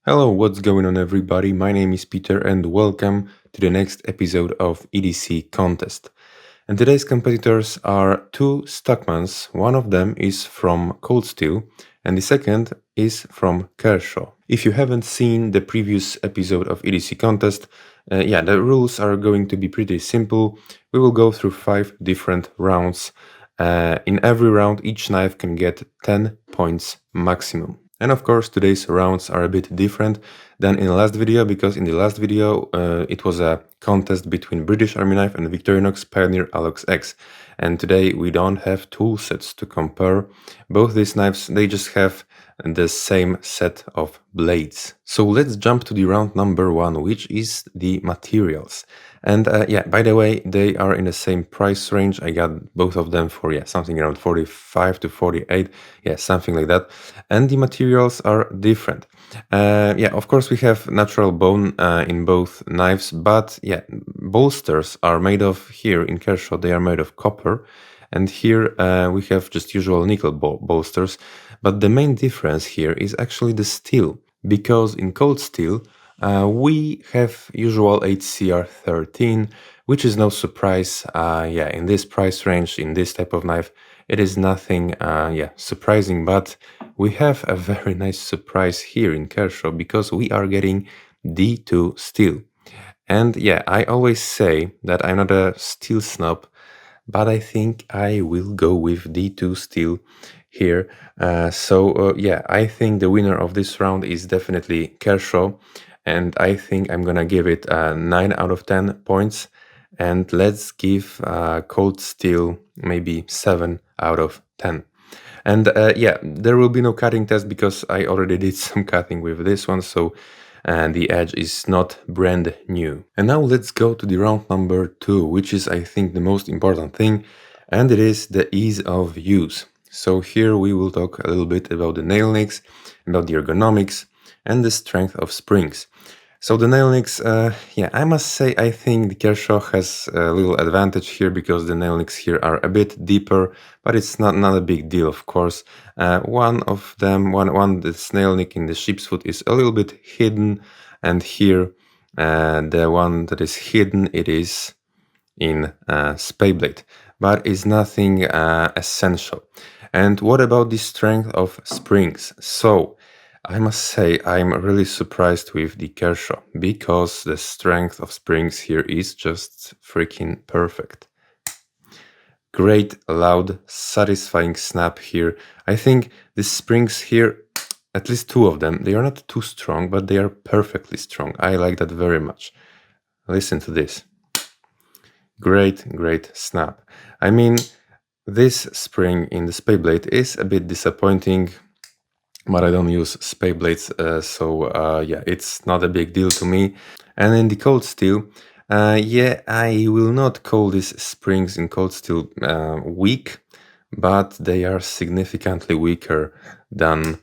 Hello, what's going on everybody? My name is Peter and welcome to the next episode of EDC Contest. And today's competitors are two Stockmans. One of them is from Cold Steel and the second is from Kershaw. If you haven't seen the previous episode of EDC Contest, the rules are going to be pretty simple. We will go through 5 different rounds. In every round, each knife can get 10 points maximum. And of course, today's rounds are a bit different than in the last video, because in the last video it was a contest between British Army knife and Victorinox Pioneer Alox X. And today we don't have tool sets to compare. Both these knives, they just have the same set of blades. So let's jump to the round number 1, which is the materials. And by the way, they are in the same price range. I got both of them for something around 45 to 48, something like that. And the materials are different. Of course we have natural bone in both knives, but bolsters are made of, here in Kershaw they are made of copper, and here we have just usual nickel bolsters. But the main difference here is actually the steel, because in cold steel we have usual HCR 13, which is no surprise. In this price range, in this type of knife, it is nothing surprising, but we have a very nice surprise here in Kershaw, because we are getting D2 steel. And I always say that I'm not a steel snob, but I think I will go with D2 steel here. I think the winner of this round is definitely Kershaw, and I think I'm gonna give it 9 out of 10 points. And let's give cold steel maybe 7 out of 10. And there will be no cutting test, because I already did some cutting with this one, so the edge is not brand new. And now let's go to the round number 2, which is, I think, the most important thing, and it is the ease of use. So here we will talk a little bit about the nail nicks, about the ergonomics, and the strength of springs. So the nail nicks, I must say I think the Kershaw has a little advantage here, because the nail nicks here are a bit deeper, but it's not a big deal, of course. One of them, this nail nick in the sheep's foot is a little bit hidden, and here the one that is hidden, it is in spay blade, but it's nothing essential. And what about the strength of springs? So I must say I'm really surprised with the Kershaw, because the strength of springs here is just freaking perfect. Great, loud, satisfying snap here. I think the springs here, at least 2 of them, they are not too strong, but they are perfectly strong. I like that very much. Listen to this. Great snap. I mean, this spring in the spay blade is a bit disappointing, but I don't use spay blades, it's not a big deal to me. And in the cold steel, I will not call these springs in cold steel weak, but they are significantly weaker than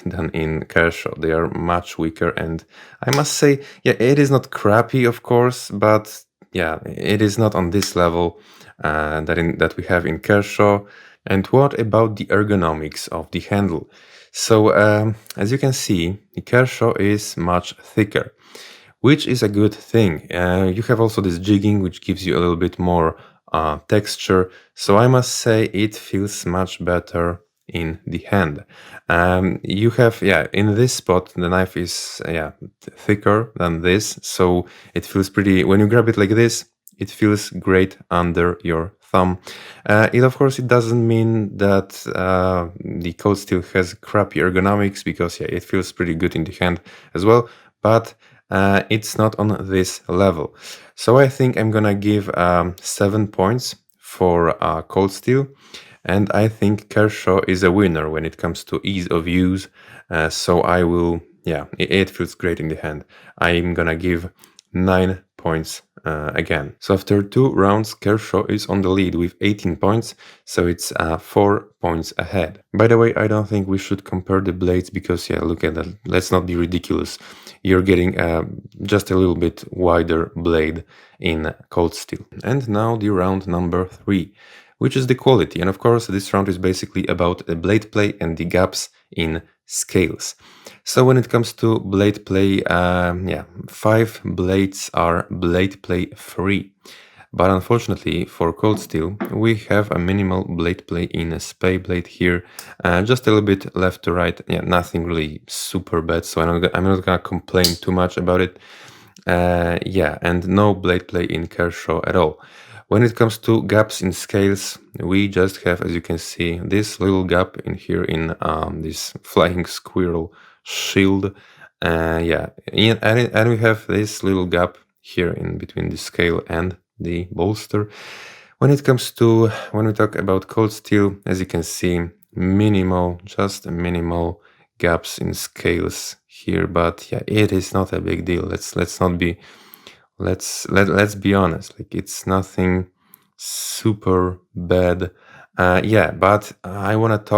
than in Kershaw. They are much weaker, and I must say, it is not crappy, of course, but it is not on this level that we have in Kershaw. And what about the ergonomics of the handle? So as you can see, the Kershaw is much thicker, which is a good thing. You have also this jigging, which gives you a little bit more texture. So I must say it feels much better in the hand. You have, in this spot, the knife is thicker than this. So it feels pretty, when you grab it like this, it feels great under your thumb. Of course, it doesn't mean that the cold steel has crappy ergonomics, because it feels pretty good in the hand as well, but it's not on this level. So I think I'm gonna give 7 points for cold steel, and I think Kershaw is a winner when it comes to ease of use. So I will, it feels great in the hand. I'm gonna give 9 points again. So after 2 rounds, Kershaw is on the lead with 18 points, so it's 4 points ahead. By the way, I don't think we should compare the blades, because look at that, let's not be ridiculous. You're getting just a little bit wider blade in cold steel. And now the round number 3, which is the quality. And of course, this round is basically about the blade play and the gaps in scales. So when it comes to blade play, yeah, 5 blades are blade play free. But unfortunately for cold steel, we have a minimal blade play in a spay blade here, just a little bit left to right. Yeah, nothing really super bad, so I'm not gonna complain too much about it. Yeah, and no blade play in Kershaw at all. When it comes to gaps in scales, we just have, as you can see, this little gap in here in this flying squirrel shield. Yeah, and we have this little gap here in between the scale and the bolster. When we talk about cold steel, as you can see, just minimal gaps in scales here, but yeah, it is not a big deal. Let's be honest, like it's nothing super bad. Yeah, but I want to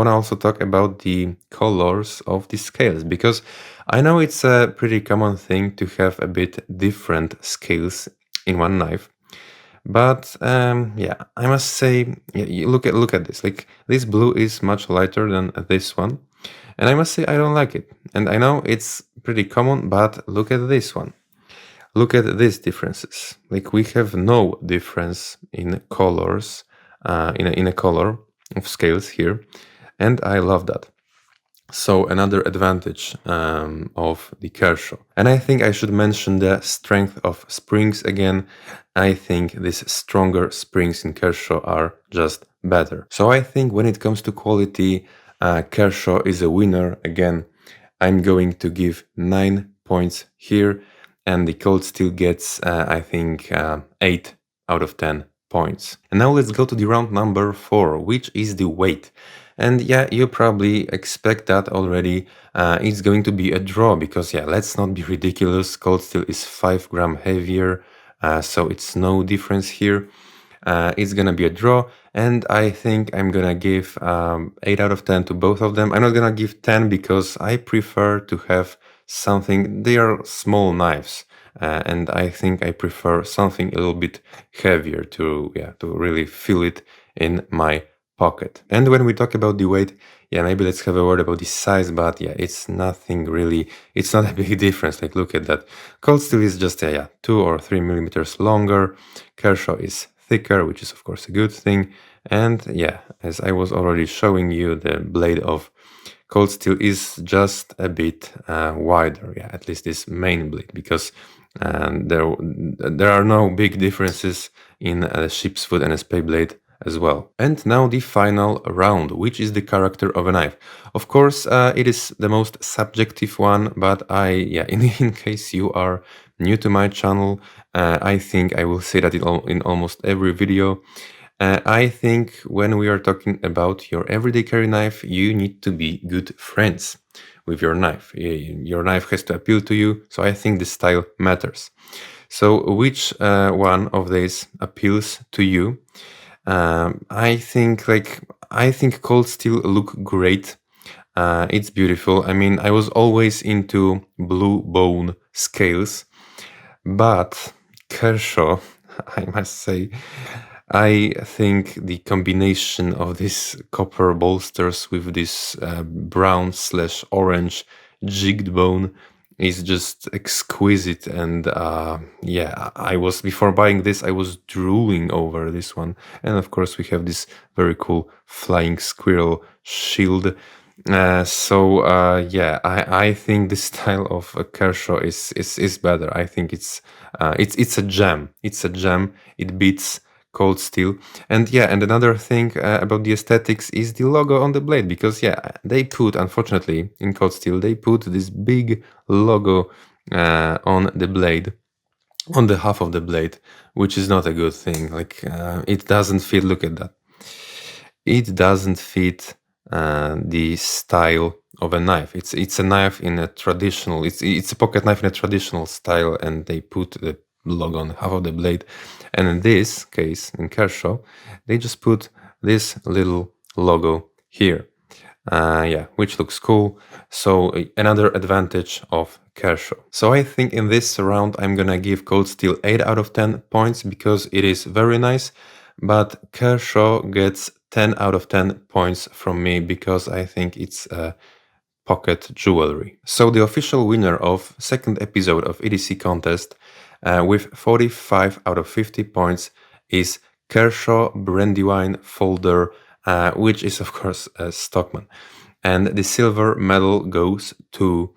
also talk about the colors of the scales, because I know it's a pretty common thing to have a bit different scales in one knife. But yeah, I must say, yeah, look at this. Like this blue is much lighter than this one, and I must say I don't like it. And I know it's pretty common, but look at this one. Look at these differences. Like we have no difference in colors, in a color of scales here, and I love that. So another advantage of the Kershaw. And I think I should mention the strength of springs again. I think these stronger springs in Kershaw are just better. So I think when it comes to quality, Kershaw is a winner. Again, I'm going to give 9 points here, and the Cold Steel gets, I think, 8 out of 10 points. And now let's go to the round number 4, which is the weight. And yeah, you probably expect that already. It's going to be a draw because, yeah, let's not be ridiculous. Cold Steel is 5 gram heavier, so it's no difference here. It's gonna be a draw, and I think I'm gonna give 8 out of 10 to both of them. I'm not gonna give 10 because I prefer to have something. They are small knives, and I think I prefer something a little bit heavier to really feel it in my pocket. And when we talk about the weight, yeah, maybe let's have a word about the size, but yeah, it's nothing really, it's not a big difference. Like, look at that. Cold Steel is just, 2 or 3 millimeters longer. Kershaw is thicker, which is of course a good thing. And yeah, as I was already showing you, the blade of Cold Steel is just a bit wider, yeah, at least this main blade, because there are no big differences in a ship's foot and a spay blade as well. And now the final round, which is the character of a knife. Of course, it is the most subjective one, but in case you are new to my channel, I think I will say that in almost every video. I think when we are talking about your everyday carry knife, you need to be good friends with your knife. Your knife has to appeal to you, so I think the style matters. So which one of these appeals to you? I think Cold Steel look great. It's beautiful. I mean, I was always into blue bone scales, but Kershaw, I must say, I think the combination of these copper bolsters with this brown/orange jigged bone is just exquisite. And yeah, before buying this, I was drooling over this one. And of course, we have this very cool flying squirrel shield. Yeah, I think the style of Kershaw is better. I think it's a gem. It's a gem. It beats Cold Steel. And yeah, and another thing about the aesthetics is the logo on the blade, because yeah, unfortunately, in Cold Steel, they put this big logo on the blade, on the half of the blade, which is not a good thing. Like, it doesn't fit. Look at that. It doesn't fit the style of a knife. It's a knife in a traditional. It's a pocket knife in a traditional style, and they put the logo on half of the blade. And in this case, in Kershaw, they just put this little logo here. Yeah, which looks cool. So another advantage of Kershaw. So I think in this round I'm gonna give Cold Steel 8 out of 10 points because it is very nice, but Kershaw gets 10 out of 10 points from me because I think it's a pocket jewelry. So the official winner of second episode of EDC contest with 45 out of 50 points is Kershaw Brandywine Folder, which is of course Stockman. And the silver medal goes to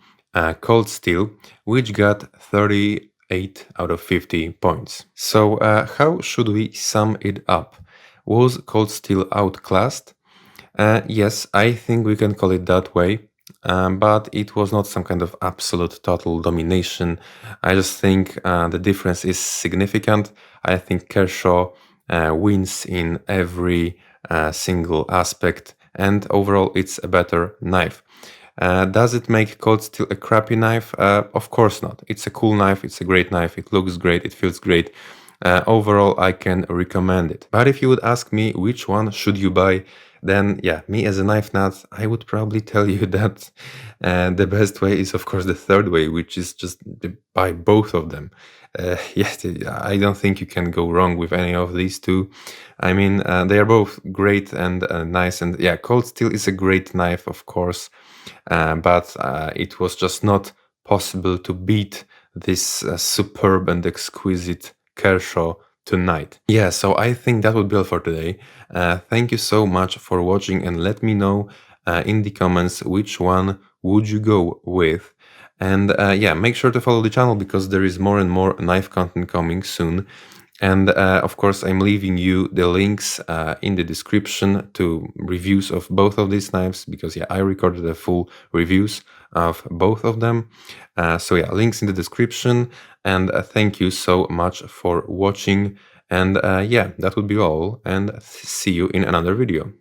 Cold Steel, which got 38 out of 50 points. So how should we sum it up? Was Cold Steel outclassed? Yes, I think we can call it that way. But it was not some kind of absolute total domination. I just think the difference is significant. I think Kershaw wins in every single aspect, and overall it's a better knife. Does it make Cold Steel a crappy knife? Of course not. It's a cool knife, it's a great knife, it looks great, it feels great. Overall, I can recommend it. But if you would ask me which one should you buy, then yeah, me as a knife nut, I would probably tell you that the best way is of course the third way, which is just buy both of them. Yes, I don't think you can go wrong with any of these two. I mean, they are both great and nice, and yeah, Cold Steel is a great knife, of course, but it was just not possible to beat this superb and exquisite Kershaw tonight. Yeah, so I think that would be all for today. Thank you so much for watching, and let me know in the comments which one would you go with. And yeah, make sure to follow the channel because there is more and more knife content coming soon. And of course, I'm leaving you the links in the description to reviews of both of these knives because yeah, I recorded the full reviews of both of them. So yeah, links in the description. And thank you so much for watching. And yeah, that would be all. And see you in another video.